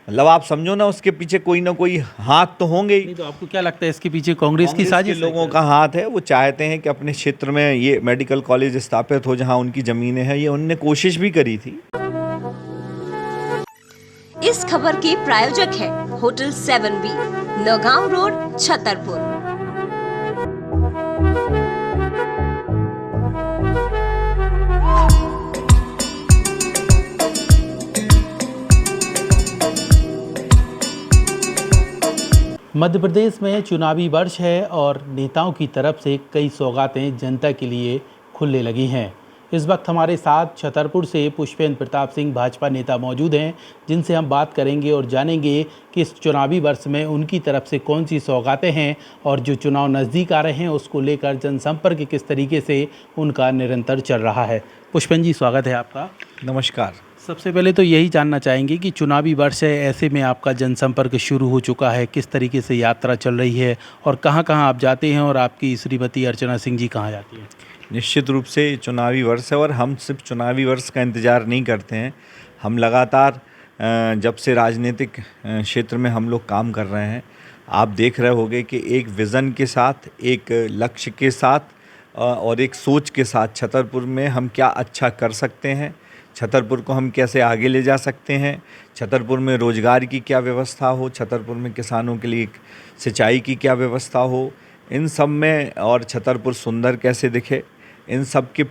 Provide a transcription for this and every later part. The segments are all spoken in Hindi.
मतलब आप समझो ना, उसके पीछे कोई ना कोई हाथ तो होंगे ही। नहीं तो आपको क्या लगता है इसके पीछे कांग्रेस की कांग्रेस के साजिश है लोगों क्या? का हाथ है। वो चाहते हैं कि अपने क्षेत्र में ये मेडिकल कॉलेज स्थापित हो जहां उनकी ज़मीनें हैं। ये उनने कोशिश भी करी थी। इस खबर के प्रायोजक है hotel 7B, Naugaon road, Chhatarpur. Madhya Pradesh में चुनावी वर्ष है और नेताओं की तरफ से कई सौगातें जनता के लिए खुलने लगी हैं। इस वक्त हमारे साथ छतरपुर से पुष्पेंद्र प्रताप सिंह भाजपा नेता मौजूद हैं, जिनसे हम बात करेंगे और जानेंगे कि इस चुनावी वर्ष में उनकी तरफ से कौन सी सौगातें हैं और जो चुनाव नज़दीक आ रहे हैं उसको लेकर जनसंपर्क किस तरीके से उनका निरंतर चल रहा है। पुष्पेंद्र जी, स्वागत है आपका। नमस्कार। सबसे पहले तो यही जानना चाहेंगे कि चुनावी वर्ष है, ऐसे में आपका जनसंपर्क शुरू हो चुका है, किस तरीके से यात्रा चल रही है और कहाँ कहाँ आप जाते हैं और आपकी श्रीमती अर्चना सिंह जी कहाँ जाती हैं? निश्चित रूप से चुनावी वर्ष है और हम सिर्फ चुनावी वर्ष का इंतज़ार नहीं करते हैं। हम लगातार जब से राजनीतिक क्षेत्र में हम लोग काम कर रहे हैं, आप देख रहे होंगे कि एक विज़न के साथ, एक लक्ष्य के साथ और एक सोच के साथ छतरपुर में हम क्या अच्छा कर सकते हैं, छतरपुर को हम कैसे आगे ले जा सकते हैं, छतरपुर में रोज़गार की क्या व्यवस्था हो, छतरपुर में किसानों के लिए सिंचाई की क्या व्यवस्था हो, इन सब में, और छतरपुर सुंदर कैसे दिखे, इन सब के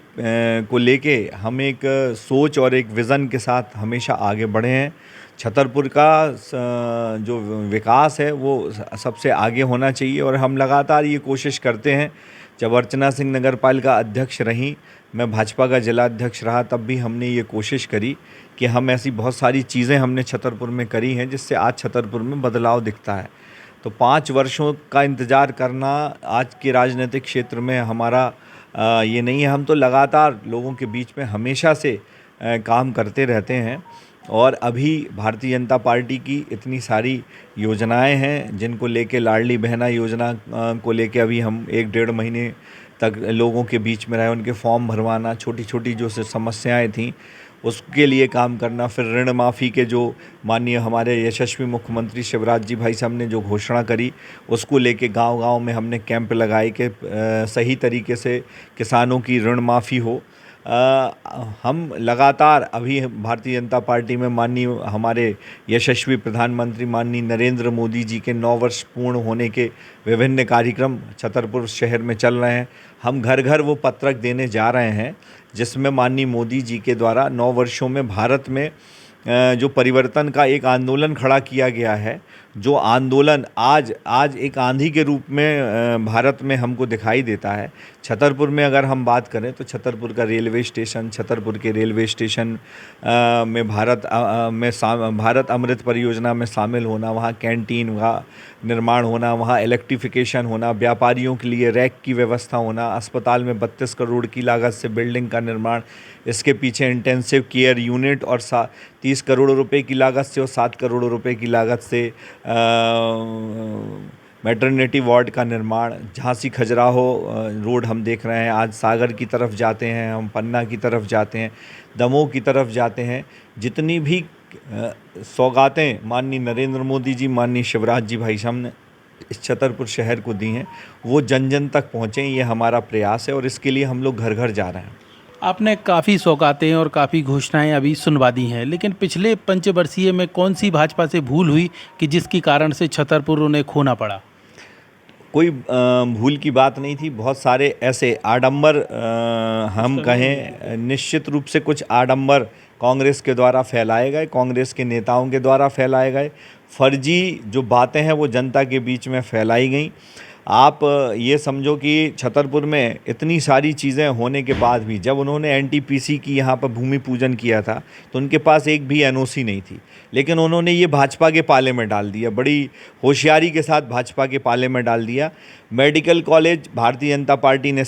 को लेके हम एक सोच और एक विज़न के साथ हमेशा आगे बढ़े हैं। छतरपुर का जो विकास है वो सबसे आगे होना चाहिए और हम लगातार ये कोशिश करते हैं। जब अर्चना सिंह नगर पालिका अध्यक्ष रहीं, मैं भाजपा का जिला अध्यक्ष रहा, तब भी हमने ये कोशिश करी कि हम ऐसी बहुत सारी चीज़ें हमने छतरपुर में करी हैं जिससे आज छतरपुर में बदलाव दिखता है। तो 5 वर्षों का इंतज़ार करना आज के राजनीतिक क्षेत्र में हमारा ये नहीं है। हम तो लगातार लोगों के बीच में हमेशा से काम करते रहते हैं और अभी भारतीय जनता पार्टी की इतनी सारी योजनाएं हैं जिनको लेके, लाडली बहना योजना को लेके अभी हम 1-1.5 महीने तक लोगों के बीच में रहे, उनके फॉर्म भरवाना, छोटी छोटी जो समस्याएं थीं उसके लिए काम करना, फिर ऋण माफ़ी के जो माननीय हमारे यशस्वी मुख्यमंत्री शिवराज जी भाई साहब ने जो घोषणा करी, उसको लेके गांव-गांव में हमने कैंप लगाए कि सही तरीके से किसानों की ऋण माफ़ी हो। हम लगातार अभी भारतीय जनता पार्टी में माननीय हमारे यशस्वी प्रधानमंत्री माननीय नरेंद्र मोदी जी के 9 वर्ष पूर्ण होने के विभिन्न कार्यक्रम छतरपुर शहर में चल रहे हैं। हम घर घर वो पत्रक देने जा रहे हैं जिसमें माननीय मोदी जी के द्वारा 9 वर्षों में भारत में जो परिवर्तन का एक आंदोलन खड़ा किया गया है, जो आंदोलन आज एक आंधी के रूप में भारत में हमको दिखाई देता है। छतरपुर में अगर हम बात करें तो छतरपुर का रेलवे स्टेशन, छतरपुर के रेलवे स्टेशन में भारत अमृत परियोजना में शामिल होना, वहाँ कैंटीन का निर्माण होना, वहाँ इलेक्ट्रिफिकेशन होना, व्यापारियों के लिए रैक की व्यवस्था होना, अस्पताल में 32 करोड़ की लागत से बिल्डिंग का निर्माण, इसके पीछे इंटेंसिव केयर यूनिट और 30 करोड़ रुपए की लागत से और 7 करोड़ रुपए की लागत से मैटरनिटी वार्ड का निर्माण, झांसी खजुराहो रोड हम देख रहे हैं। आज सागर की तरफ जाते हैं, हम पन्ना की तरफ जाते हैं, दमोह की तरफ जाते हैं। जितनी भी सौगातें माननीय नरेंद्र मोदी जी, माननीय शिवराज जी भाई साहब ने इस छतरपुर शहर को दी हैं, वो जन जन तक पहुँचें, ये हमारा प्रयास है और इसके लिए हम लोग घर घर जा रहे हैं। आपने काफ़ी सौगातें और काफ़ी घोषणाएं अभी सुनवा दी हैं, लेकिन पिछले पंचवर्षीय में कौन सी भाजपा से भूल हुई कि जिसके कारण से छतरपुर उन्हें खोना पड़ा? कोई भूल की बात नहीं थी। बहुत सारे ऐसे आडंबर हम कहें, निश्चित रूप से कुछ आडंबर कांग्रेस के द्वारा फैलाए गए, कांग्रेस के नेताओं के द्वारा फैलाए गए, फर्जी जो बातें हैं वो जनता के बीच में फैलाई गई। आप ये समझो कि छतरपुर में इतनी सारी चीज़ें होने के बाद भी जब उन्होंने एनटीपीसी की यहाँ पर भूमि पूजन किया था तो उनके पास एक भी एनओसी नहीं थी, लेकिन उन्होंने ये भाजपा के पाले में डाल दिया, बड़ी होशियारी के साथ भाजपा के पाले में डाल दिया। Medical college Bharatiya Janata party ने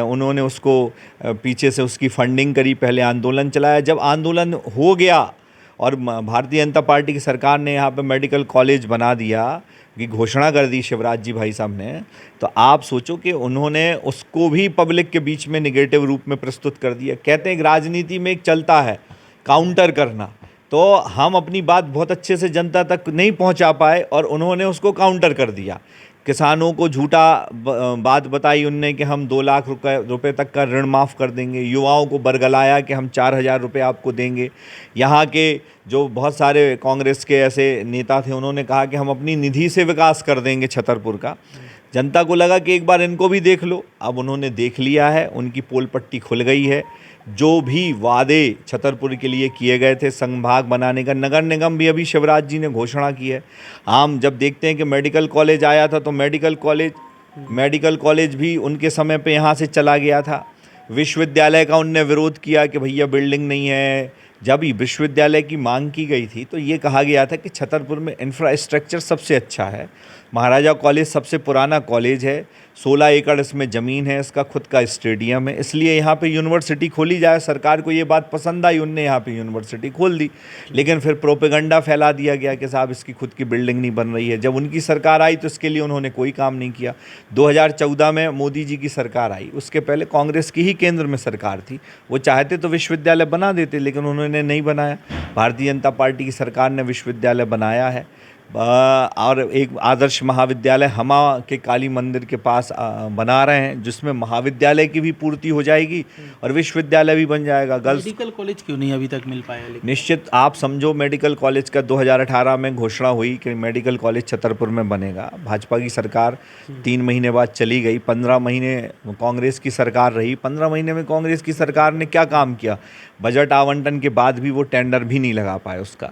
उन्होंने उसको पीछे से उसकी फंडिंग करी, पहले आंदोलन चलाया। जब आंदोलन हो गया और भारतीय जनता पार्टी की सरकार ने यहाँ पे मेडिकल कॉलेज बना दिया, की घोषणा कर दी शिवराज जी भाई साहब ने, तो आप सोचो कि उन्होंने उसको भी पब्लिक के बीच में निगेटिव रूप में प्रस्तुत कर दिया। कहते हैं कि राजनीति में एक चलता है काउंटर करना, तो हम अपनी बात बहुत अच्छे से जनता तक नहीं पहुंचा पाए और उन्होंने उसको काउंटर कर दिया। किसानों को झूठा बात बताई उनने कि हम 2 लाख रुपए तक का ऋण माफ़ कर देंगे। युवाओं को बरगलाया कि हम 4,000 रुपये आपको देंगे। यहाँ के जो बहुत सारे कांग्रेस के ऐसे नेता थे उन्होंने कहा कि हम अपनी निधि से विकास कर देंगे छतरपुर का। जनता को लगा कि एक बार इनको भी देख लो। अब उन्होंने देख लिया है, उनकी पोल पट्टी खुल गई है। जो भी वादे छतरपुर के लिए किए गए थे, संभाग बनाने का, नगर निगम भी अभी शिवराज जी ने घोषणा की है। हम जब देखते हैं कि मेडिकल कॉलेज आया था तो मेडिकल कॉलेज भी उनके समय पे यहाँ से चला गया था। विश्वविद्यालय का उनने विरोध किया कि भैया बिल्डिंग नहीं है। जब विश्वविद्यालय की मांग की गई थी तो ये कहा गया था कि छतरपुर में इंफ्रास्ट्रक्चर सबसे अच्छा है। महाराजा कॉलेज सबसे पुराना कॉलेज है, 16 एकड़ इसमें ज़मीन है, इसका खुद का स्टेडियम है, इसलिए यहाँ पे यूनिवर्सिटी खोली जाए। सरकार को ये बात पसंद आई, उनने यहाँ पे यूनिवर्सिटी खोल दी। लेकिन फिर प्रोपेगंडा फैला दिया गया कि साहब इसकी खुद की बिल्डिंग नहीं बन रही है। जब उनकी सरकार आई तो इसके लिए उन्होंने कोई काम नहीं किया। 2014 में मोदी जी की सरकार आई, उसके पहले कांग्रेस की ही केंद्र में सरकार थी। वो चाहते तो विश्वविद्यालय बना देते, लेकिन उन्होंने नहीं बनाया। भारतीय जनता पार्टी की सरकार ने विश्वविद्यालय बनाया है और एक आदर्श महाविद्यालय हमा के काली मंदिर के पास बना रहे हैं, जिसमें महाविद्यालय की भी पूर्ति हो जाएगी और विश्वविद्यालय भी बन जाएगा। गर्ल्स मेडिकल कॉलेज क्यों नहीं अभी तक मिल पाया? लेकिन निश्चित आप समझो, मेडिकल कॉलेज का 2018 में घोषणा हुई कि मेडिकल कॉलेज छतरपुर में बनेगा। भाजपा की सरकार 3 महीने बाद चली गई, 15 महीने कांग्रेस की सरकार रही। 15 महीने में कांग्रेस की सरकार ने क्या काम किया? बजट आवंटन के बाद भी वो टेंडर भी नहीं लगा पाए उसका।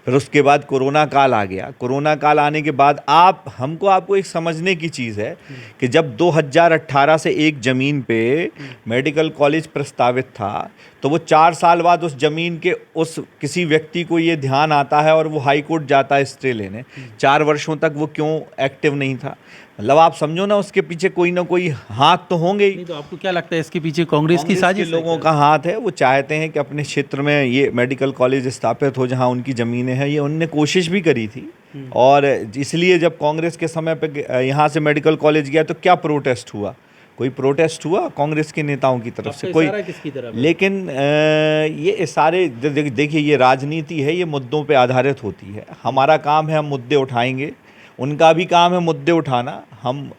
फिर उसके बाद कोरोना काल आ गया। कोरोना काल आने के बाद आपको एक समझने की चीज़ है कि जब 2018 से एक ज़मीन पे मेडिकल कॉलेज प्रस्तावित था तो वो 4 साल बाद उस ज़मीन के उस किसी व्यक्ति को ये ध्यान आता है और वो हाई कोर्ट जाता है स्टे लेने। 4 वर्षों तक वो क्यों एक्टिव नहीं था? मतलब आप समझो ना, उसके पीछे कोई ना कोई हाथ तो होंगे ही। नहीं तो आपको क्या लगता है इसके पीछे कांग्रेस की साजिश? लोगों का हाथ है। वो चाहते हैं कि अपने क्षेत्र में ये मेडिकल कॉलेज स्थापित हो जहां उनकी ज़मीनें हैं। ये उनने कोशिश भी करी थी और इसलिए जब कांग्रेस के समय पे यहाँ से मेडिकल कॉलेज गया तो क्या प्रोटेस्ट हुआ? कोई प्रोटेस्ट हुआ कांग्रेस के नेताओं की तरफ से? कोई किसकी तरफ? लेकिन ये सारे देखिए, ये राजनीति है, ये मुद्दों पे आधारित होती है। हमारा काम है हम मुद्दे उठाएंगे, उनका भी काम है मुद्दे उठाना। हम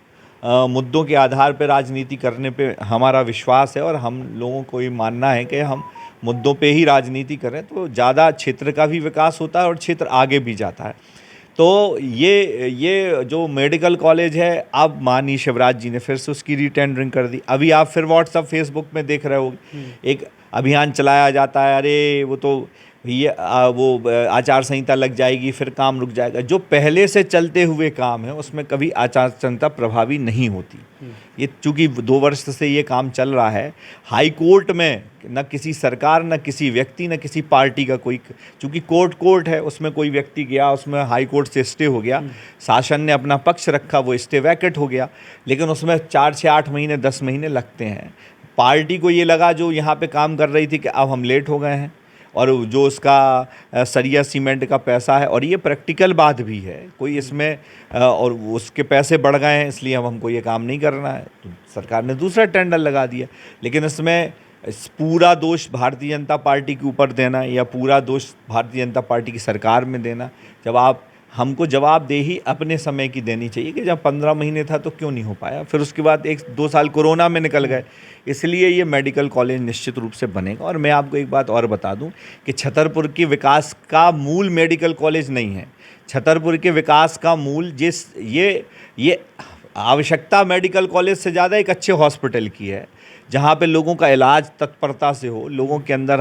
मुद्दों के आधार पर राजनीति करने पे हमारा विश्वास है और हम लोगों को ये मानना है कि हम मुद्दों पे ही राजनीति करें तो ज़्यादा क्षेत्र का भी विकास होता है और क्षेत्र आगे भी जाता है। तो ये जो मेडिकल कॉलेज है, अब माननीय शिवराज जी ने फिर से उसकी रीटेंडरिंग कर दी। अभी आप फिर व्हाट्सअप फेसबुक में देख रहे होगे, एक अभियान चलाया जाता है, अरे वो तो ये वो आचार संहिता लग जाएगी, फिर काम रुक जाएगा। जो पहले से चलते हुए काम है उसमें कभी आचार संहिता प्रभावी नहीं होती। ये चूँकि 2 वर्ष से ये काम चल रहा है, हाई कोर्ट में न किसी सरकार, न किसी व्यक्ति, न किसी पार्टी का कोई, चूँकि कोर्ट है, उसमें कोई व्यक्ति गया, उसमें हाई कोर्ट से स्टे हो गया, शासन ने अपना पक्ष रखा, वो स्टे वैकेट हो गया, लेकिन उसमें 4 से 8 महीने 10 महीने लगते हैं। पार्टी को ये लगा जो यहाँ पे काम कर रही थी कि अब हम लेट हो गए हैं और जो उसका सरिया सीमेंट का पैसा है, और ये प्रैक्टिकल बात भी है, कोई इसमें और उसके पैसे बढ़ गए हैं इसलिए अब हमको ये काम नहीं करना है, तो सरकार ने दूसरा टेंडर लगा दिया। लेकिन इसमें पूरा दोष भारतीय जनता पार्टी के ऊपर देना या पूरा दोष भारतीय जनता पार्टी की सरकार में देना, जब आप हमको जवाबदेही अपने समय की देनी चाहिए कि जब 15 महीने था तो क्यों नहीं हो पाया। फिर उसके बाद 1-2 साल कोरोना में निकल गए, इसलिए ये मेडिकल कॉलेज निश्चित रूप से बनेगा। और मैं आपको एक बात और बता दूं कि छतरपुर के विकास का मूल मेडिकल कॉलेज नहीं है। छतरपुर के विकास का मूल ये आवश्यकता मेडिकल कॉलेज से ज़्यादा एक अच्छे हॉस्पिटल की है, जहाँ पे लोगों का इलाज तत्परता से हो। लोगों के अंदर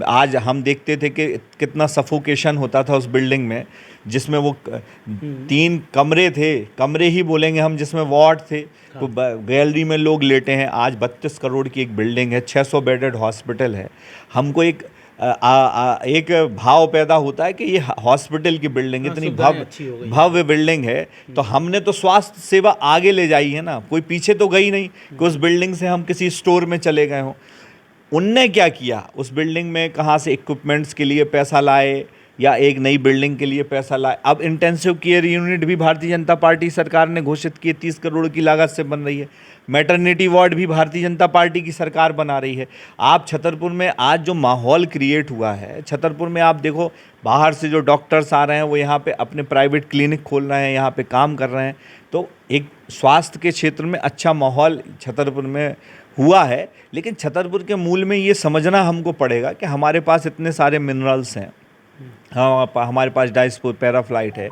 आज हम देखते थे कि कितना सफोकेशन होता था उस बिल्डिंग में, जिसमें वो 3 कमरे थे, कमरे ही बोलेंगे हम, जिसमें वार्ड थे, तो गैलरी में लोग लेटे हैं। आज 32 करोड़ की एक बिल्डिंग है, 600 बेडेड हॉस्पिटल है। हमको एक भाव पैदा होता है कि ये हॉस्पिटल की बिल्डिंग इतनी भव्य बिल्डिंग है, तो हमने तो स्वास्थ्य सेवा आगे ले जाई है ना, कोई पीछे तो गई नहीं कि उस बिल्डिंग से हम किसी स्टोर में चले गए हों। उनने क्या किया, उस बिल्डिंग में कहाँ से इक्विपमेंट्स के लिए पैसा लाए, या एक नई बिल्डिंग के लिए पैसा लाए। अब इंटेंसिव केयर यूनिट भी भारतीय जनता पार्टी सरकार ने घोषित किए, 30 करोड़ की लागत से बन रही है। मैटरनिटी वार्ड भी भारतीय जनता पार्टी की सरकार बना रही है। आप छतरपुर में आज जो माहौल क्रिएट हुआ है, छतरपुर में आप देखो बाहर से जो डॉक्टर्स आ रहे हैं वो यहाँ पे अपने प्राइवेट क्लिनिक खोल रहे हैं, यहाँ पे काम कर रहे हैं। तो एक स्वास्थ्य के क्षेत्र में अच्छा माहौल छतरपुर में हुआ है। लेकिन छतरपुर के मूल में ये समझना हमको पड़ेगा कि हमारे पास इतने सारे मिनरल्स हैं, हमारे पास डाइस्पोर पैराफ्लाइट है,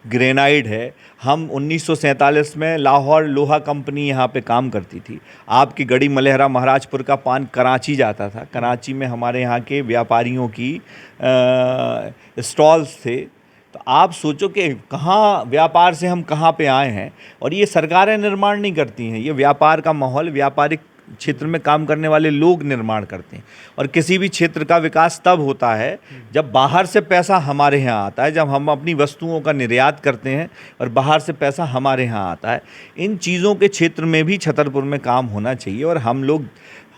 ग्रेनाइट है। हम 1947 में लाहौर लोहा कंपनी यहाँ पे काम करती थी। आपकी गढ़ी मलेहरा महाराजपुर का पान कराची जाता था। कराची में हमारे यहाँ के व्यापारियों की स्टॉल्स थे। तो आप सोचो कि कहाँ व्यापार से हम कहाँ पे आए हैं। और ये सरकारें निर्माण नहीं करती हैं, ये व्यापार का माहौल व्यापारिक क्षेत्र में काम करने वाले लोग निर्माण करते हैं। और किसी भी क्षेत्र का विकास तब होता है जब बाहर से पैसा हमारे यहाँ आता है, जब हम अपनी वस्तुओं का निर्यात करते हैं और बाहर से पैसा हमारे यहाँ आता है। इन चीज़ों के क्षेत्र में भी छतरपुर में काम होना चाहिए। और हम लोग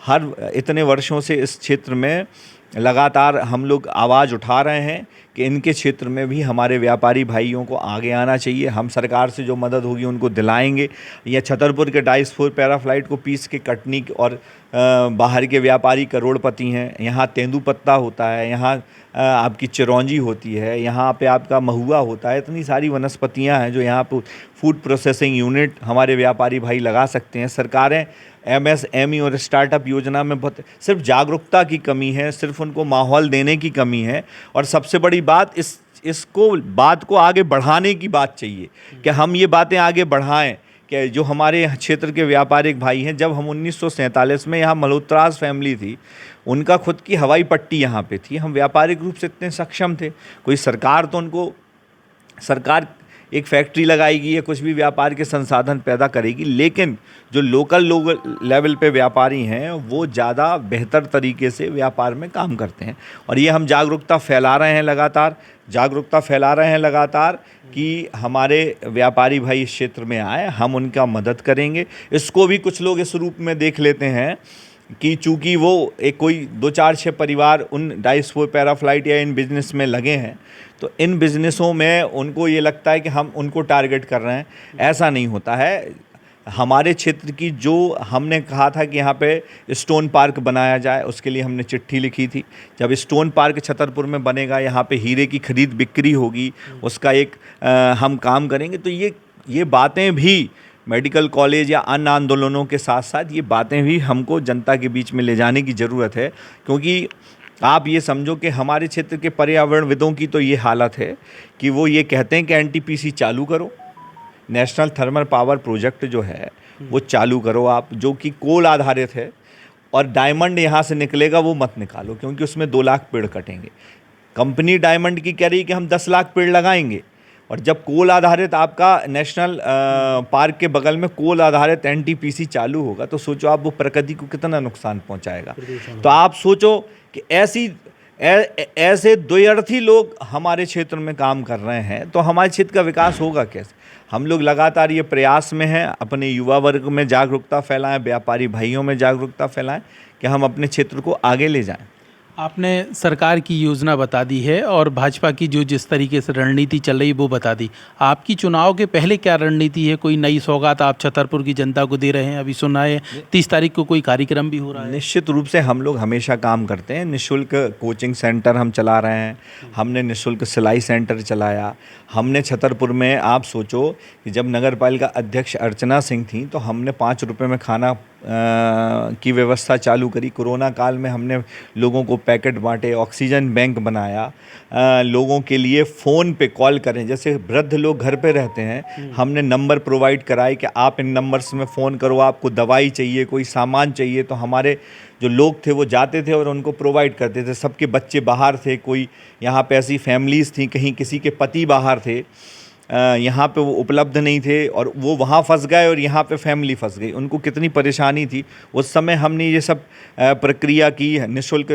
हर इतने वर्षों से इस क्षेत्र में लगातार हम लोग आवाज़ उठा रहे हैं कि इनके क्षेत्र में भी हमारे व्यापारी भाइयों को आगे आना चाहिए। हम सरकार से जो मदद होगी उनको दिलाएंगे। या छतरपुर के डाइस्पोर पैराफ्लाइट को पीस के कटनी और बाहर के व्यापारी करोड़पति हैं। यहाँ तेंदुपत्ता होता है, यहाँ आपकी चिरौंजी होती है, यहाँ पे आपका महुआ होता है। इतनी सारी वनस्पतियाँ हैं जो यहाँ पर फूड प्रोसेसिंग यूनिट हमारे व्यापारी भाई लगा सकते हैं। सरकारें MSME और स्टार्टअप योजना में बहुत सिर्फ जागरूकता की कमी है, सिर्फ उनको माहौल देने की कमी है। और सबसे बड़ी बात इसको बात को आगे बढ़ाने की बात चाहिए कि हम ये बातें आगे बढ़ाएं कि जो हमारे क्षेत्र के व्यापारिक भाई हैं, जब हम 1947 में यहाँ मल्होत्रास फैमिली थी, उनका खुद की हवाई पट्टी यहाँ पे थी। हम व्यापारिक रूप से इतने सक्षम थे, कोई सरकार तो उनको सरकार एक फैक्ट्री लगाएगी या कुछ भी व्यापार के संसाधन पैदा करेगी, लेकिन जो लोकल लेवल पे व्यापारी हैं वो ज़्यादा बेहतर तरीके से व्यापार में काम करते हैं। और ये हम जागरूकता फैला रहे हैं लगातार कि हमारे व्यापारी भाई इस क्षेत्र में आए, हम उनका मदद करेंगे। इसको भी कुछ लोग इस रूप में देख लेते हैं कि चूँकि वो एक कोई 2-4-6 परिवार उन डाइस्पोर पैराफ्लाइट या इन बिज़नेस में लगे हैं, तो इन बिज़नेसों में उनको ये लगता है कि हम उनको टारगेट कर रहे हैं। ऐसा नहीं होता है। हमारे क्षेत्र की जो हमने कहा था कि यहाँ पे स्टोन पार्क बनाया जाए, उसके लिए हमने चिट्ठी लिखी थी। जब स्टोन पार्क छतरपुर में बनेगा, यहाँ पे हीरे की खरीद बिक्री होगी, उसका एक हम काम करेंगे। तो ये बातें भी मेडिकल कॉलेज या अन्य आंदोलनों के साथ साथ ये बातें भी हमको जनता के बीच में ले जाने की ज़रूरत है। क्योंकि आप ये समझो कि हमारे क्षेत्र के पर्यावरणविदों की तो ये हालत है कि वो ये कहते हैं कि NTPC चालू करो, नेशनल थर्मल पावर प्रोजेक्ट जो है वो चालू करो आप, जो कि कोल आधारित है। और डायमंड यहाँ से निकलेगा वो मत निकालो, क्योंकि उसमें 2 लाख पेड़ कटेंगे। कंपनी डायमंड की कह रही है कि हम 10 लाख पेड़ लगाएंगे। और जब कोल आधारित आपका नेशनल पार्क के बगल में कोल आधारित NTPC चालू होगा, तो सोचो आप वो प्रकृति को कितना नुकसान पहुंचाएगा। तो आप सोचो कि ऐसे द्व्यर्थी लोग हमारे क्षेत्र में काम कर रहे हैं, तो हमारे क्षेत्र का विकास होगा कैसे। हम लोग लगातार ये प्रयास में हैं, अपने युवा वर्ग में जागरूकता फैलाएं, व्यापारी भाइयों में जागरूकता फैलाएं कि हम अपने क्षेत्र को आगे ले जाएं। आपने सरकार की योजना बता दी है और भाजपा की जो जिस तरीके से रणनीति चल रही है वो बता दी। आपकी चुनाव के पहले क्या रणनीति है? कोई नई सौगात आप छतरपुर की जनता को दे रहे हैं? अभी सुना है 30 तारीख को कोई कार्यक्रम भी हो रहा है। निश्चित रूप से हम लोग हमेशा काम करते हैं। निःशुल्क कोचिंग सेंटर हम चला रहे हैं, हमने निःशुल्क सिलाई सेंटर चलाया। हमने छतरपुर में, आप सोचो कि जब नगर पालिका अध्यक्ष अर्चना सिंह थी तो हमने 5 रुपये में खाना की व्यवस्था चालू करी। कोरोना काल में हमने लोगों को पैकेट बांटे, ऑक्सीजन बैंक बनाया, लोगों के लिए फ़ोन पे कॉल करें। जैसे वृद्ध लोग घर पे रहते हैं, हमने नंबर प्रोवाइड कराए कि आप इन नंबर्स में फ़ोन करो, आपको दवाई चाहिए, कोई सामान चाहिए, तो हमारे जो लोग थे वो जाते थे और उनको प्रोवाइड करते थे। सबके बच्चे बाहर थे, कोई यहाँ पे ऐसी फैमिलीज़ थी, कहीं किसी के पति बाहर थे, यहाँ पे वो उपलब्ध नहीं थे और वो वहाँ फंस गए और यहाँ पे फैमिली फंस गई। उनको कितनी परेशानी थी उस समय। हमने ये सब प्रक्रिया की। निःशुल्क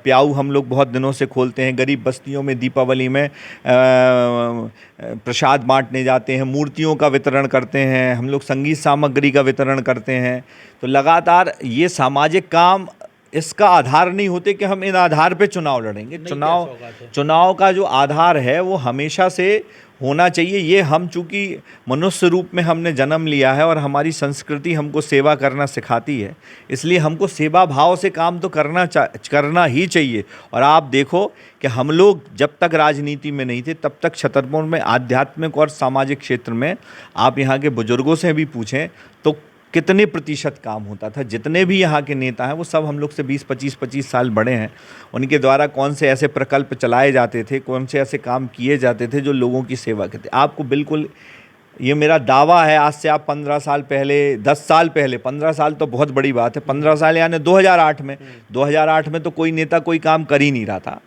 प्याऊ हम लोग बहुत दिनों से खोलते हैं। गरीब बस्तियों में दीपावली में प्रसाद बांटने जाते हैं, मूर्तियों का वितरण करते हैं, हम लोग संगीत सामग्री का वितरण करते हैं। तो लगातार ये सामाजिक काम इसका आधार नहीं होते कि हम इन आधार पे चुनाव लड़ेंगे। नहीं, चुनाव क्या सौगात है? चुनाव का जो आधार है वो हमेशा से होना चाहिए। ये हम चूंकि मनुष्य रूप में हमने जन्म लिया है और हमारी संस्कृति हमको सेवा करना सिखाती है, इसलिए हमको सेवा भाव से काम तो करना ही चाहिए। और आप देखो कि हम लोग जब तक राजनीति में नहीं थे तब तक छतरपुर में आध्यात्मिक और सामाजिक क्षेत्र में आप यहाँ के बुजुर्गों से भी पूछें तो कितने प्रतिशत काम होता था। जितने भी यहाँ के नेता हैं वो सब हम लोग से 20-25 साल बड़े हैं। उनके द्वारा कौन से ऐसे प्रकल्प चलाए जाते थे, कौन से ऐसे काम किए जाते थे जो लोगों की सेवा करते। आपको बिल्कुल ये मेरा दावा है, आज से आप 15 साल पहले, 10 साल पहले, 15 साल तो बहुत बड़ी बात है, 15 साल यानी 2008 में तो कोई नेता कोई काम कर ही नहीं रहा था।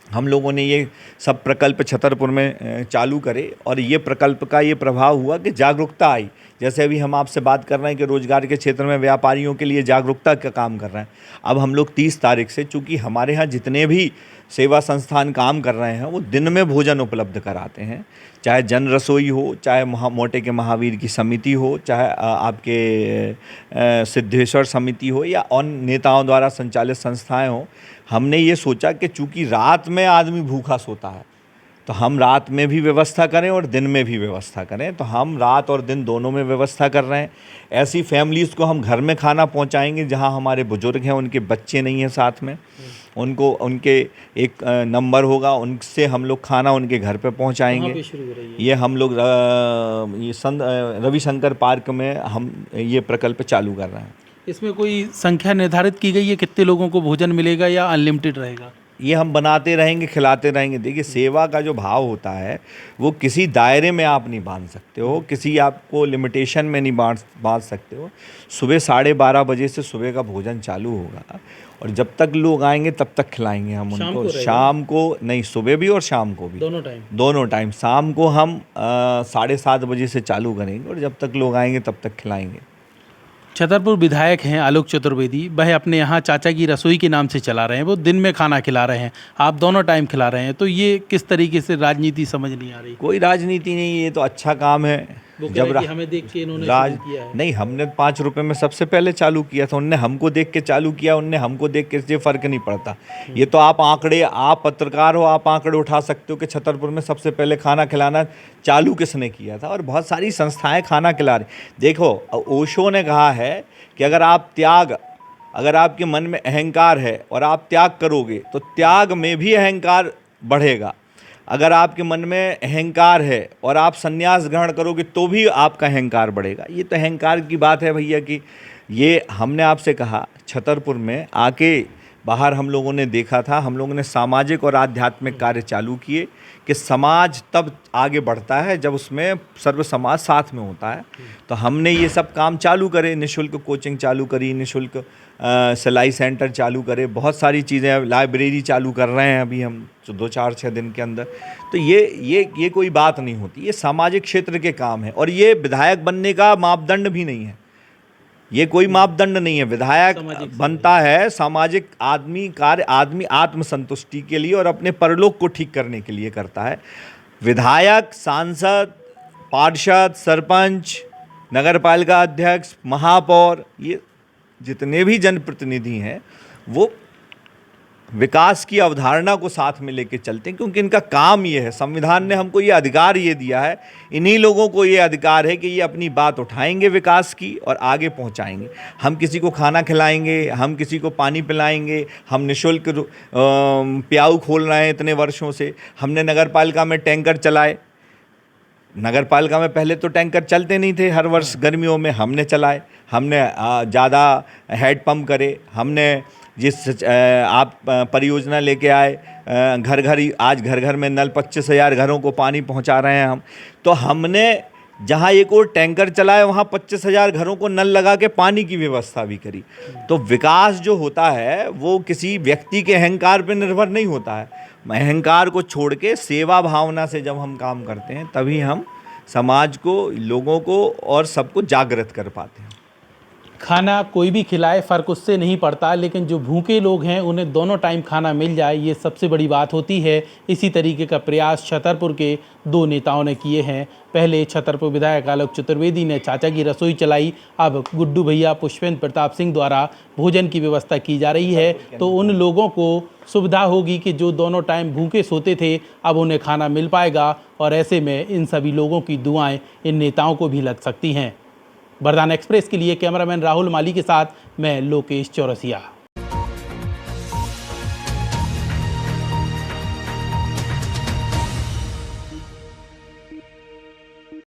हम लोगों ने ये सब प्रकल्प छतरपुर में चालू करे और ये प्रकल्प का ये प्रभाव हुआ कि जागरूकता आई। जैसे अभी हम आपसे बात कर रहे हैं कि रोजगार के क्षेत्र में व्यापारियों के लिए जागरूकता का काम कर रहे हैं। अब हम लोग 30 तारीख से, चूँकि हमारे यहाँ जितने भी सेवा संस्थान काम कर रहे हैं वो दिन में भोजन उपलब्ध कराते हैं, चाहे जन रसोई हो, चाहे मोटे के महावीर की समिति हो, चाहे आपके सिद्धेश्वर समिति हो या अन्य नेताओं द्वारा संचालित संस्थाएं हो। हमने ये सोचा कि चूँकि रात में आदमी भूखा सोता है तो हम रात में भी व्यवस्था करें और दिन में भी व्यवस्था करें। तो हम रात और दिन दोनों में व्यवस्था कर रहे हैं। ऐसी फैमिलीज़ को हम घर में खाना पहुंचाएंगे जहां हमारे बुजुर्ग हैं, उनके बच्चे नहीं हैं साथ में, उनको उनके एक नंबर होगा, उनसे हम लोग खाना उनके घर पे पहुंचाएंगे। ये हम लोग ये रविशंकर पार्क में हम ये प्रकल्प चालू कर रहे हैं। इसमें कोई संख्या निर्धारित की गई है कितने लोगों को भोजन मिलेगा या अनलिमिटेड रहेगा? ये हम बनाते रहेंगे, खिलाते रहेंगे। देखिए, सेवा का जो भाव होता है वो किसी दायरे में आप नहीं बांध सकते हो, किसी आपको लिमिटेशन में नहीं बांध सकते हो। सुबह 12:30 बजे से सुबह का भोजन चालू होगा और जब तक लोग आएंगे तब तक खिलाएंगे हम उनको। शाम को नहीं, सुबह भी और शाम को भी, दोनों टाइम। शाम को हम 7:30 बजे से चालू करेंगे और जब तक लोग आएंगे तब तक खिलाएंगे। छतरपुर विधायक हैं आलोक चतुर्वेदी, वह अपने यहाँ चाचा की रसोई के नाम से चला रहे हैं। वो दिन में खाना खिला रहे हैं, आप दोनों टाइम खिला रहे हैं। तो ये किस तरीके से राजनीति समझ नहीं आ रही? कोई राजनीति नहीं, ये तो अच्छा काम है। जब हमें देख के इन्होंने किया है। नहीं, हमने 5 रुपए में सबसे पहले चालू किया था, उनने हमको देख के चालू किया, उनने हमको देख के, ये फर्क नहीं पड़ता। ये तो आप पत्रकार हो, आप आंकड़े उठा सकते हो कि छतरपुर में सबसे पहले खाना खिलाना चालू किसने किया था। और बहुत सारी संस्थाएं खाना खिला रही। देखो, ओशो ने कहा है कि अगर आपके मन में अहंकार है और आप त्याग करोगे तो त्याग में भी अहंकार बढ़ेगा। अगर आपके मन में अहंकार है और आप संन्यास ग्रहण करोगे तो भी आपका अहंकार बढ़ेगा। ये तो अहंकार की बात है भैया कि ये हमने आपसे कहा, छतरपुर में आके बाहर हम लोगों ने देखा था, हम लोगों ने सामाजिक और आध्यात्मिक कार्य चालू किए कि समाज तब आगे बढ़ता है जब उसमें सर्व समाज साथ में होता है। तो हमने ये सब काम चालू करे, निःशुल्क कोचिंग चालू करी, निःशुल्क सिलाई सेंटर चालू करे, बहुत सारी चीज़ें, लाइब्रेरी चालू कर रहे हैं अभी हम 2-4-6 दिन के अंदर। तो ये कोई बात नहीं होती, ये सामाजिक क्षेत्र के काम है और ये विधायक बनने का मापदंड भी नहीं है। ये कोई मापदंड नहीं है। विधायक बनता है सामाजिक आदमी आत्मसंतुष्टि के लिए और अपने परलोक को ठीक करने के लिए करता है। विधायक, सांसद, पार्षद, सरपंच, नगरपालिका अध्यक्ष, महापौर, ये जितने भी जनप्रतिनिधि हैं वो विकास की अवधारणा को साथ में लेके चलते हैं, क्योंकि इनका काम ये है। संविधान ने हमको ये अधिकार ये दिया है, इन्हीं लोगों को ये अधिकार है कि ये अपनी बात उठाएंगे विकास की और आगे पहुंचाएंगे। हम किसी को खाना खिलाएंगे, हम किसी को पानी पिलाएंगे, हम निःशुल्क प्याऊ खोल रहे हैं इतने वर्षों से। हमने नगरपालिका में टैंकर चलाए, नगरपालिका में पहले तो टैंकर चलते नहीं थे, हर वर्ष गर्मियों में हमने चलाए। हमने ज़्यादा हेड पंप करे, हमने जिस आप परियोजना लेके आए, आज घर घर में नल, 25,000 घरों को पानी पहुंचा रहे हैं हम। तो हमने जहां एक और टैंकर चलाए वहां 25,000 घरों को नल लगा के पानी की व्यवस्था भी करी। तो विकास जो होता है वो किसी व्यक्ति के अहंकार पर निर्भर नहीं होता है। अहंकार को छोड़ के सेवा भावना से जब हम काम करते हैं तभी हम समाज को, लोगों को और सबको जागृत कर पाते हैं। खाना कोई भी खिलाए फ़र्क उससे नहीं पड़ता, लेकिन जो भूखे लोग हैं उन्हें दोनों टाइम खाना मिल जाए ये सबसे बड़ी बात होती है। इसी तरीके का प्रयास छतरपुर के 2 नेताओं ने किए हैं। पहले छतरपुर विधायक आलोक चतुर्वेदी ने चाचा की रसोई चलाई, अब गुड्डू भैया पुष्पेंद्र प्रताप सिंह द्वारा भोजन की व्यवस्था की जा रही है। तो उन लोगों को सुविधा होगी कि जो दोनों टाइम भूखे सोते थे, अब उन्हें खाना मिल पाएगा और ऐसे में इन सभी लोगों की दुआएं इन नेताओं को भी लग सकती हैं। वरदान एक्सप्रेस के लिए कैमरामैन राहुल माली के साथ मैं लोकेश चौरसिया।